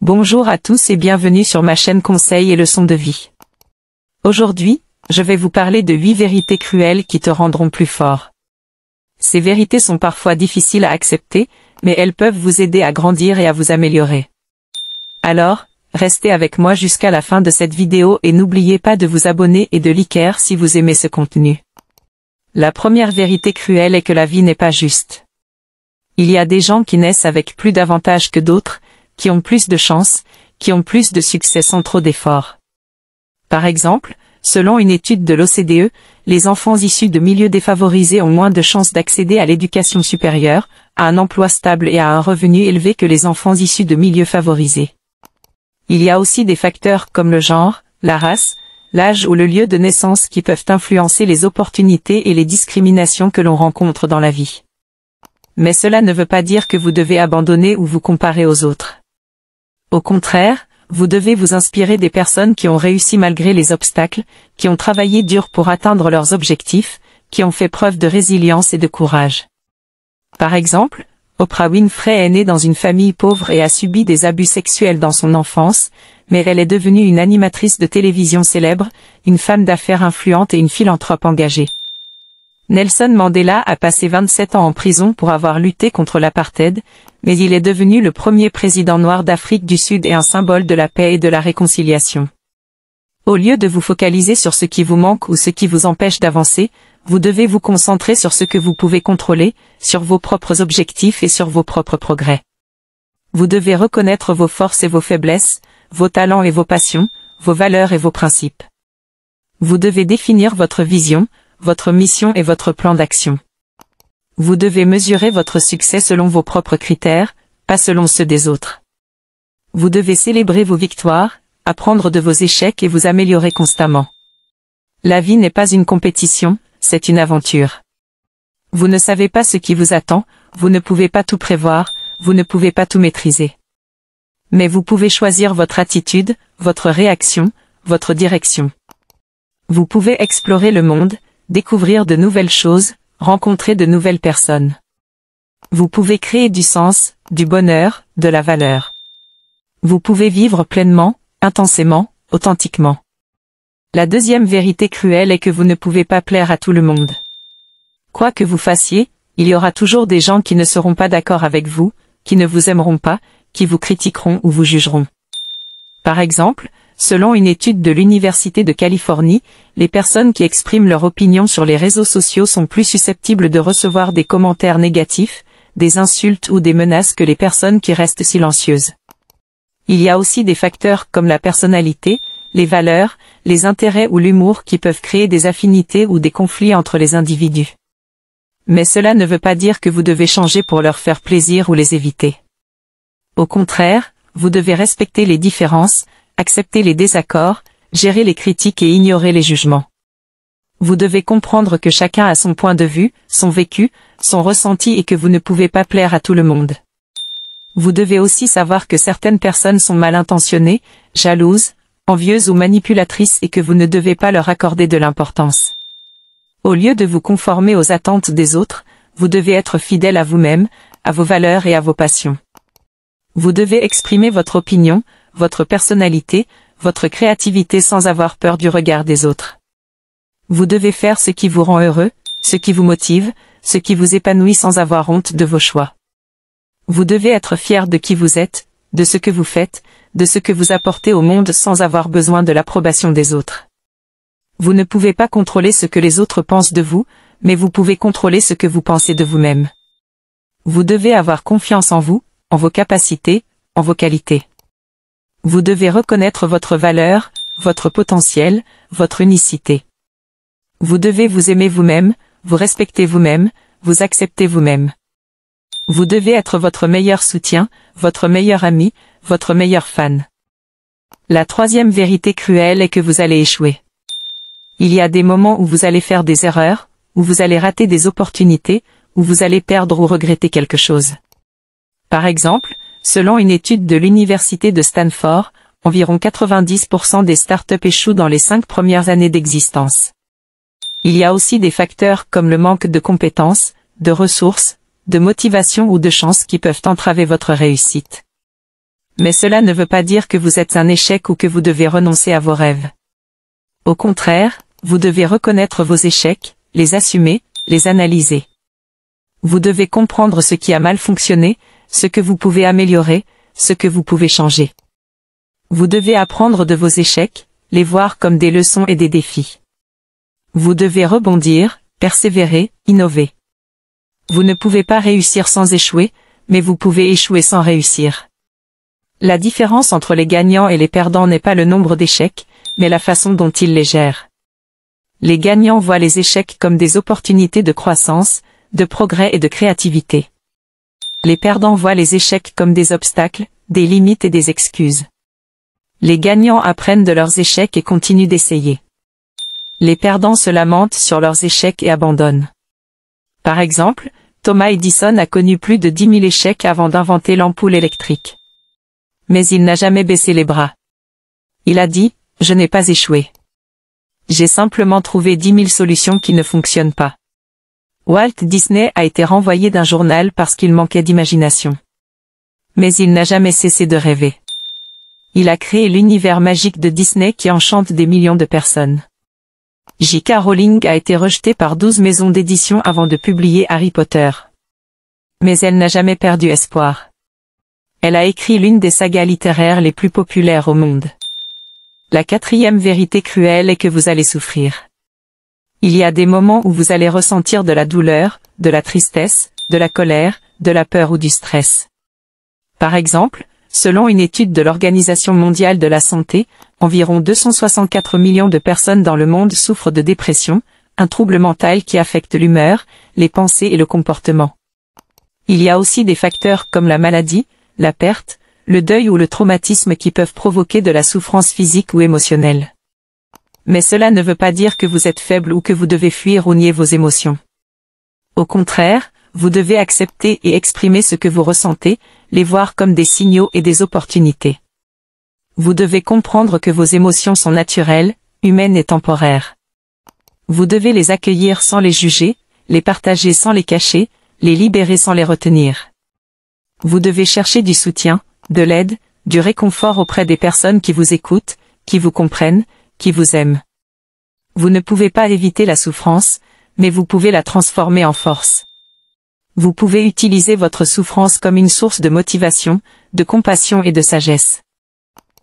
Bonjour à tous et bienvenue sur ma chaîne Conseils et leçons de vie. Aujourd'hui, je vais vous parler de 8 vérités cruelles qui te rendront plus fort. Ces vérités sont parfois difficiles à accepter, mais elles peuvent vous aider à grandir et à vous améliorer. Alors, restez avec moi jusqu'à la fin de cette vidéo et n'oubliez pas de vous abonner et de liker si vous aimez ce contenu. La première vérité cruelle est que la vie n'est pas juste. Il y a des gens qui naissent avec plus d'avantages que d'autres, qui ont plus de chance, qui ont plus de succès sans trop d'efforts. Par exemple, selon une étude de l'OCDE, les enfants issus de milieux défavorisés ont moins de chances d'accéder à l'éducation supérieure, à un emploi stable et à un revenu élevé que les enfants issus de milieux favorisés. Il y a aussi des facteurs comme le genre, la race, l'âge ou le lieu de naissance qui peuvent influencer les opportunités et les discriminations que l'on rencontre dans la vie. Mais cela ne veut pas dire que vous devez abandonner ou vous comparer aux autres. Au contraire, vous devez vous inspirer des personnes qui ont réussi malgré les obstacles, qui ont travaillé dur pour atteindre leurs objectifs, qui ont fait preuve de résilience et de courage. Par exemple, Oprah Winfrey est née dans une famille pauvre et a subi des abus sexuels dans son enfance, mais elle est devenue une animatrice de télévision célèbre, une femme d'affaires influente et une philanthrope engagée. Nelson Mandela a passé 27 ans en prison pour avoir lutté contre l'apartheid, mais il est devenu le premier président noir d'Afrique du Sud et un symbole de la paix et de la réconciliation. Au lieu de vous focaliser sur ce qui vous manque ou ce qui vous empêche d'avancer, vous devez vous concentrer sur ce que vous pouvez contrôler, sur vos propres objectifs et sur vos propres progrès. Vous devez reconnaître vos forces et vos faiblesses, vos talents et vos passions, vos valeurs et vos principes. Vous devez définir votre vision, votre mission et votre plan d'action. Vous devez mesurer votre succès selon vos propres critères, pas selon ceux des autres. Vous devez célébrer vos victoires, apprendre de vos échecs et vous améliorer constamment. La vie n'est pas une compétition, c'est une aventure. Vous ne savez pas ce qui vous attend, vous ne pouvez pas tout prévoir, vous ne pouvez pas tout maîtriser. Mais vous pouvez choisir votre attitude, votre réaction, votre direction. Vous pouvez explorer le monde, découvrir de nouvelles choses, rencontrer de nouvelles personnes. Vous pouvez créer du sens, du bonheur, de la valeur. Vous pouvez vivre pleinement, intensément, authentiquement. La deuxième vérité cruelle est que vous ne pouvez pas plaire à tout le monde. Quoi que vous fassiez, il y aura toujours des gens qui ne seront pas d'accord avec vous, qui ne vous aimeront pas, qui vous critiqueront ou vous jugeront. Par exemple, selon une étude de l'Université de Californie, les personnes qui expriment leur opinion sur les réseaux sociaux sont plus susceptibles de recevoir des commentaires négatifs, des insultes ou des menaces que les personnes qui restent silencieuses. Il y a aussi des facteurs comme la personnalité, les valeurs, les intérêts ou l'humour qui peuvent créer des affinités ou des conflits entre les individus. Mais cela ne veut pas dire que vous devez changer pour leur faire plaisir ou les éviter. Au contraire, vous devez respecter les différences, accepter les désaccords, gérer les critiques et ignorer les jugements. Vous devez comprendre que chacun a son point de vue, son vécu, son ressenti et que vous ne pouvez pas plaire à tout le monde. Vous devez aussi savoir que certaines personnes sont mal intentionnées, jalouses, envieuses ou manipulatrices et que vous ne devez pas leur accorder de l'importance. Au lieu de vous conformer aux attentes des autres, vous devez être fidèle à vous-même, à vos valeurs et à vos passions. Vous devez exprimer votre opinion, votre personnalité, votre créativité sans avoir peur du regard des autres. Vous devez faire ce qui vous rend heureux, ce qui vous motive, ce qui vous épanouit sans avoir honte de vos choix. Vous devez être fier de qui vous êtes, de ce que vous faites, de ce que vous apportez au monde sans avoir besoin de l'approbation des autres. Vous ne pouvez pas contrôler ce que les autres pensent de vous, mais vous pouvez contrôler ce que vous pensez de vous-même. Vous devez avoir confiance en vous, en vos capacités, en vos qualités. Vous devez reconnaître votre valeur, votre potentiel, votre unicité. Vous devez vous aimer vous-même, vous respecter vous-même, vous accepter vous-même. Vous devez être votre meilleur soutien, votre meilleur ami, votre meilleur fan. La troisième vérité cruelle est que vous allez échouer. Il y a des moments où vous allez faire des erreurs, où vous allez rater des opportunités, où vous allez perdre ou regretter quelque chose. Par exemple, selon une étude de l'Université de Stanford, environ 90% des startups échouent dans les 5 premières années d'existence. Il y a aussi des facteurs comme le manque de compétences, de ressources, de motivation ou de chance qui peuvent entraver votre réussite. Mais cela ne veut pas dire que vous êtes un échec ou que vous devez renoncer à vos rêves. Au contraire, vous devez reconnaître vos échecs, les assumer, les analyser. Vous devez comprendre ce qui a mal fonctionné, ce que vous pouvez améliorer, ce que vous pouvez changer. Vous devez apprendre de vos échecs, les voir comme des leçons et des défis. Vous devez rebondir, persévérer, innover. Vous ne pouvez pas réussir sans échouer, mais vous pouvez échouer sans réussir. La différence entre les gagnants et les perdants n'est pas le nombre d'échecs, mais la façon dont ils les gèrent. Les gagnants voient les échecs comme des opportunités de croissance, de progrès et de créativité. Les perdants voient les échecs comme des obstacles, des limites et des excuses. Les gagnants apprennent de leurs échecs et continuent d'essayer. Les perdants se lamentent sur leurs échecs et abandonnent. Par exemple, Thomas Edison a connu plus de 10 000 échecs avant d'inventer l'ampoule électrique. Mais il n'a jamais baissé les bras. Il a dit, « Je n'ai pas échoué. J'ai simplement trouvé 10 000 solutions qui ne fonctionnent pas. » Walt Disney a été renvoyé d'un journal parce qu'il manquait d'imagination. Mais il n'a jamais cessé de rêver. Il a créé l'univers magique de Disney qui enchante des millions de personnes. J.K. Rowling a été rejetée par 12 maisons d'édition avant de publier Harry Potter. Mais elle n'a jamais perdu espoir. Elle a écrit l'une des sagas littéraires les plus populaires au monde. La 4e vérité cruelle est que vous allez souffrir. Il y a des moments où vous allez ressentir de la douleur, de la tristesse, de la colère, de la peur ou du stress. Par exemple, selon une étude de l'Organisation mondiale de la santé, environ 264 millions de personnes dans le monde souffrent de dépression, un trouble mental qui affecte l'humeur, les pensées et le comportement. Il y a aussi des facteurs comme la maladie, la perte, le deuil ou le traumatisme qui peuvent provoquer de la souffrance physique ou émotionnelle. Mais cela ne veut pas dire que vous êtes faible ou que vous devez fuir ou nier vos émotions. Au contraire, vous devez accepter et exprimer ce que vous ressentez, les voir comme des signaux et des opportunités. Vous devez comprendre que vos émotions sont naturelles, humaines et temporaires. Vous devez les accueillir sans les juger, les partager sans les cacher, les libérer sans les retenir. Vous devez chercher du soutien, de l'aide, du réconfort auprès des personnes qui vous écoutent, qui vous comprennent, qui vous aiment. Vous ne pouvez pas éviter la souffrance, mais vous pouvez la transformer en force. Vous pouvez utiliser votre souffrance comme une source de motivation, de compassion et de sagesse.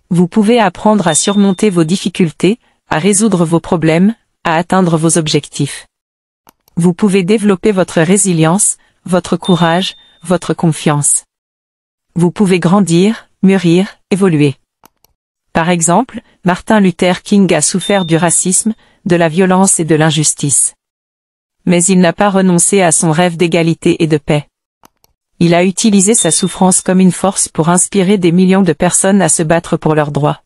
Vous pouvez apprendre à surmonter vos difficultés, à résoudre vos problèmes, à atteindre vos objectifs. Vous pouvez développer votre résilience, votre courage, votre confiance. Vous pouvez grandir, mûrir, évoluer. Par exemple, Martin Luther King a souffert du racisme, de la violence et de l'injustice. Mais il n'a pas renoncé à son rêve d'égalité et de paix. Il a utilisé sa souffrance comme une force pour inspirer des millions de personnes à se battre pour leurs droits.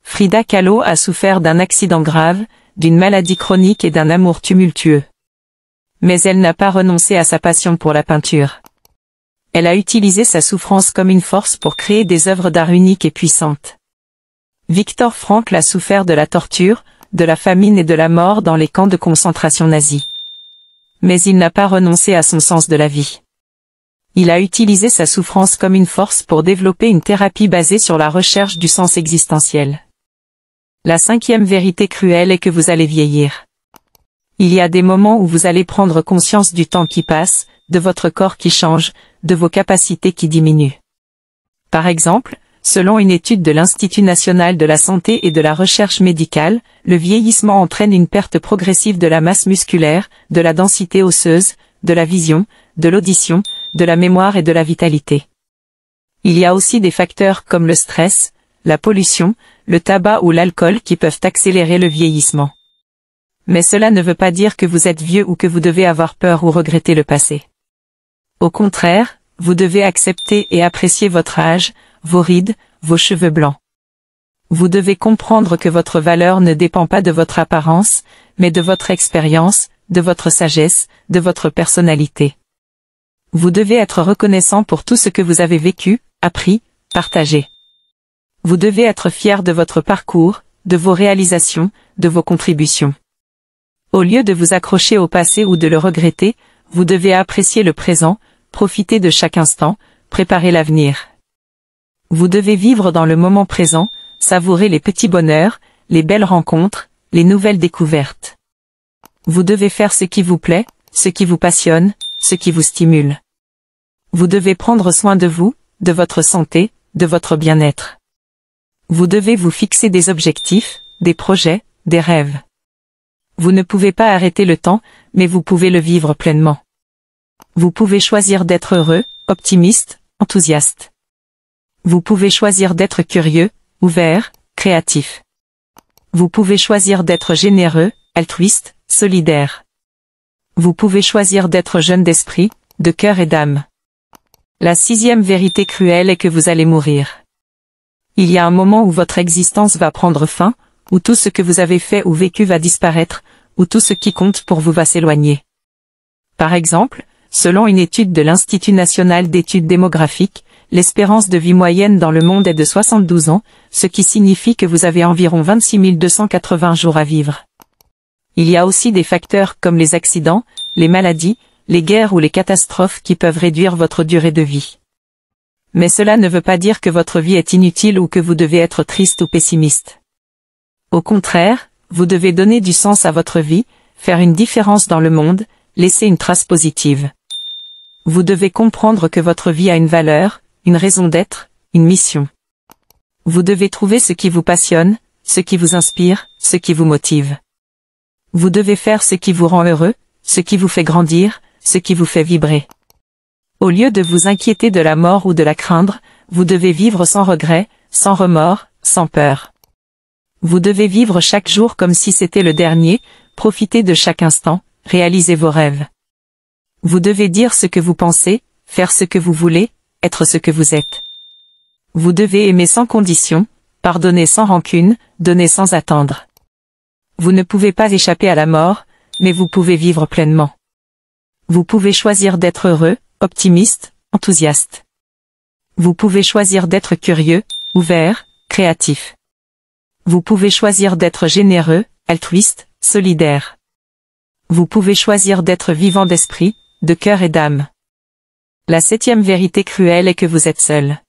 Frida Kahlo a souffert d'un accident grave, d'une maladie chronique et d'un amour tumultueux. Mais elle n'a pas renoncé à sa passion pour la peinture. Elle a utilisé sa souffrance comme une force pour créer des œuvres d'art uniques et puissantes. Viktor Frankl a souffert de la torture, de la famine et de la mort dans les camps de concentration nazis. Mais il n'a pas renoncé à son sens de la vie. Il a utilisé sa souffrance comme une force pour développer une thérapie basée sur la recherche du sens existentiel. La 5e vérité cruelle est que vous allez vieillir. Il y a des moments où vous allez prendre conscience du temps qui passe, de votre corps qui change, de vos capacités qui diminuent. Par exemple, selon une étude de l'Institut national de la santé et de la recherche médicale, le vieillissement entraîne une perte progressive de la masse musculaire, de la densité osseuse, de la vision, de l'audition, de la mémoire et de la vitalité. Il y a aussi des facteurs comme le stress, la pollution, le tabac ou l'alcool qui peuvent accélérer le vieillissement. Mais cela ne veut pas dire que vous êtes vieux ou que vous devez avoir peur ou regretter le passé. Au contraire, vous devez accepter et apprécier votre âge, vos rides, vos cheveux blancs. Vous devez comprendre que votre valeur ne dépend pas de votre apparence, mais de votre expérience, de votre sagesse, de votre personnalité. Vous devez être reconnaissant pour tout ce que vous avez vécu, appris, partagé. Vous devez être fier de votre parcours, de vos réalisations, de vos contributions. Au lieu de vous accrocher au passé ou de le regretter, vous devez apprécier le présent, profiter de chaque instant, préparer l'avenir. Vous devez vivre dans le moment présent, savourer les petits bonheurs, les belles rencontres, les nouvelles découvertes. Vous devez faire ce qui vous plaît, ce qui vous passionne, ce qui vous stimule. Vous devez prendre soin de vous, de votre santé, de votre bien-être. Vous devez vous fixer des objectifs, des projets, des rêves. Vous ne pouvez pas arrêter le temps, mais vous pouvez le vivre pleinement. Vous pouvez choisir d'être heureux, optimiste, enthousiaste. Vous pouvez choisir d'être curieux, ouvert, créatif. Vous pouvez choisir d'être généreux, altruiste, solidaire. Vous pouvez choisir d'être jeune d'esprit, de cœur et d'âme. La 6e vérité cruelle est que vous allez mourir. Il y a un moment où votre existence va prendre fin, où tout ce que vous avez fait ou vécu va disparaître, où tout ce qui compte pour vous va s'éloigner. Par exemple, selon une étude de l'Institut national d'études démographiques, l'espérance de vie moyenne dans le monde est de 72 ans, ce qui signifie que vous avez environ 26 280 jours à vivre. Il y a aussi des facteurs comme les accidents, les maladies, les guerres ou les catastrophes qui peuvent réduire votre durée de vie. Mais cela ne veut pas dire que votre vie est inutile ou que vous devez être triste ou pessimiste. Au contraire, vous devez donner du sens à votre vie, faire une différence dans le monde, laisser une trace positive. Vous devez comprendre que votre vie a une valeur, une raison d'être, une mission. Vous devez trouver ce qui vous passionne, ce qui vous inspire, ce qui vous motive. Vous devez faire ce qui vous rend heureux, ce qui vous fait grandir, ce qui vous fait vibrer. Au lieu de vous inquiéter de la mort ou de la craindre, vous devez vivre sans regret, sans remords, sans peur. Vous devez vivre chaque jour comme si c'était le dernier, profiter de chaque instant, réaliser vos rêves. Vous devez dire ce que vous pensez, faire ce que vous voulez, être ce que vous êtes. Vous devez aimer sans condition, pardonner sans rancune, donner sans attendre. Vous ne pouvez pas échapper à la mort, mais vous pouvez vivre pleinement. Vous pouvez choisir d'être heureux, optimiste, enthousiaste. Vous pouvez choisir d'être curieux, ouvert, créatif. Vous pouvez choisir d'être généreux, altruiste, solidaire. Vous pouvez choisir d'être vivant d'esprit, de cœur et d'âme. La 7e vérité cruelle est que vous êtes seul.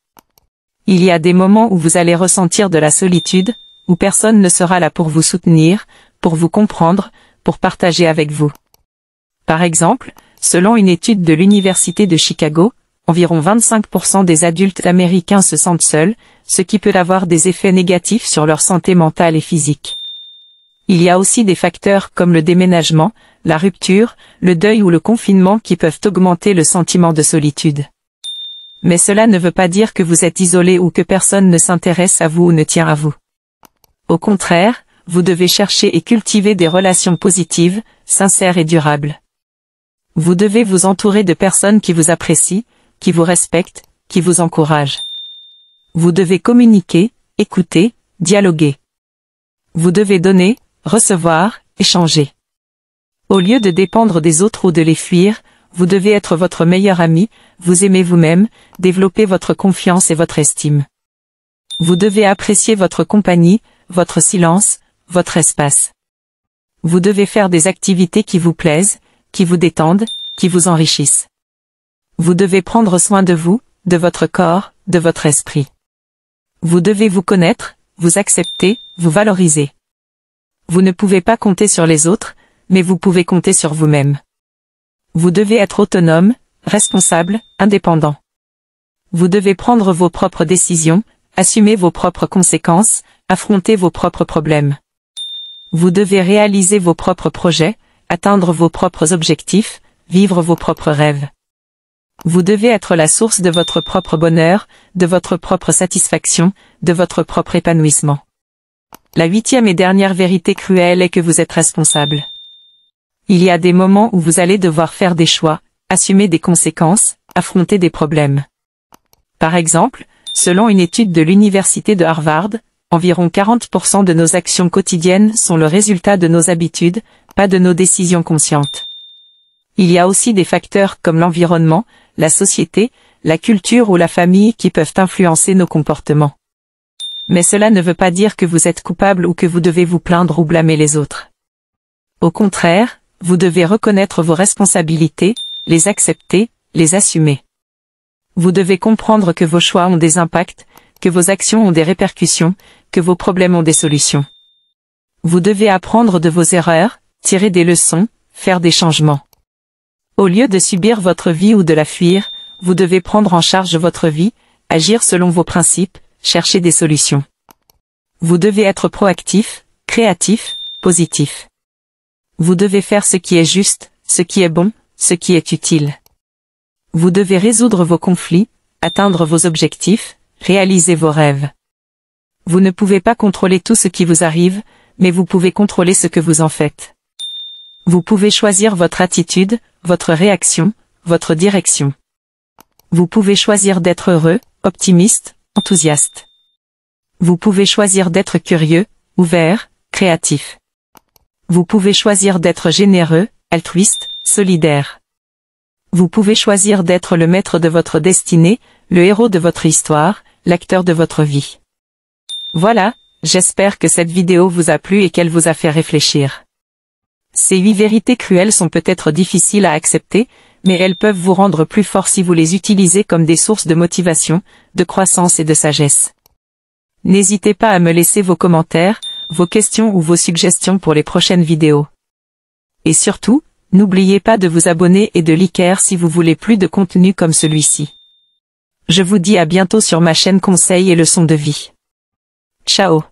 Il y a des moments où vous allez ressentir de la solitude, où personne ne sera là pour vous soutenir, pour vous comprendre, pour partager avec vous. Par exemple, selon une étude de l'Université de Chicago, environ 25% des adultes américains se sentent seuls, ce qui peut avoir des effets négatifs sur leur santé mentale et physique. Il y a aussi des facteurs comme le déménagement, la rupture, le deuil ou le confinement qui peuvent augmenter le sentiment de solitude. Mais cela ne veut pas dire que vous êtes isolé ou que personne ne s'intéresse à vous ou ne tient à vous. Au contraire, vous devez chercher et cultiver des relations positives, sincères et durables. Vous devez vous entourer de personnes qui vous apprécient, qui vous respectent, qui vous encouragent. Vous devez communiquer, écouter, dialoguer. Vous devez donner, recevoir, échanger. Au lieu de dépendre des autres ou de les fuir, vous devez être votre meilleur ami, vous aimer vous-même, développer votre confiance et votre estime. Vous devez apprécier votre compagnie, votre silence, votre espace. Vous devez faire des activités qui vous plaisent, qui vous détendent, qui vous enrichissent. Vous devez prendre soin de vous, de votre corps, de votre esprit. Vous devez vous connaître, vous accepter, vous valoriser. Vous ne pouvez pas compter sur les autres, mais vous pouvez compter sur vous-même. Vous devez être autonome, responsable, indépendant. Vous devez prendre vos propres décisions, assumer vos propres conséquences, affronter vos propres problèmes. Vous devez réaliser vos propres projets, atteindre vos propres objectifs, vivre vos propres rêves. Vous devez être la source de votre propre bonheur, de votre propre satisfaction, de votre propre épanouissement. La 8e et dernière vérité cruelle est que vous êtes responsable. Il y a des moments où vous allez devoir faire des choix, assumer des conséquences, affronter des problèmes. Par exemple, selon une étude de l'Université de Harvard, environ 40% de nos actions quotidiennes sont le résultat de nos habitudes, pas de nos décisions conscientes. Il y a aussi des facteurs comme l'environnement, la société, la culture ou la famille qui peuvent influencer nos comportements. Mais cela ne veut pas dire que vous êtes coupable ou que vous devez vous plaindre ou blâmer les autres. Au contraire, vous devez reconnaître vos responsabilités, les accepter, les assumer. Vous devez comprendre que vos choix ont des impacts, que vos actions ont des répercussions, que vos problèmes ont des solutions. Vous devez apprendre de vos erreurs, tirer des leçons, faire des changements. Au lieu de subir votre vie ou de la fuir, vous devez prendre en charge votre vie, agir selon vos principes, chercher des solutions. Vous devez être proactif, créatif, positif. Vous devez faire ce qui est juste, ce qui est bon, ce qui est utile. Vous devez résoudre vos conflits, atteindre vos objectifs, réaliser vos rêves. Vous ne pouvez pas contrôler tout ce qui vous arrive, mais vous pouvez contrôler ce que vous en faites. Vous pouvez choisir votre attitude, votre réaction, votre direction. Vous pouvez choisir d'être heureux, optimiste, enthousiaste. Vous pouvez choisir d'être curieux, ouvert, créatif. Vous pouvez choisir d'être généreux, altruiste, solidaire. Vous pouvez choisir d'être le maître de votre destinée, le héros de votre histoire, l'acteur de votre vie. Voilà, j'espère que cette vidéo vous a plu et qu'elle vous a fait réfléchir. Ces 8 vérités cruelles sont peut-être difficiles à accepter, mais elles peuvent vous rendre plus fort si vous les utilisez comme des sources de motivation, de croissance et de sagesse. N'hésitez pas à me laisser vos commentaires, vos questions ou vos suggestions pour les prochaines vidéos. Et surtout, n'oubliez pas de vous abonner et de liker si vous voulez plus de contenu comme celui-ci. Je vous dis à bientôt sur ma chaîne Conseils et leçons de vie. Ciao.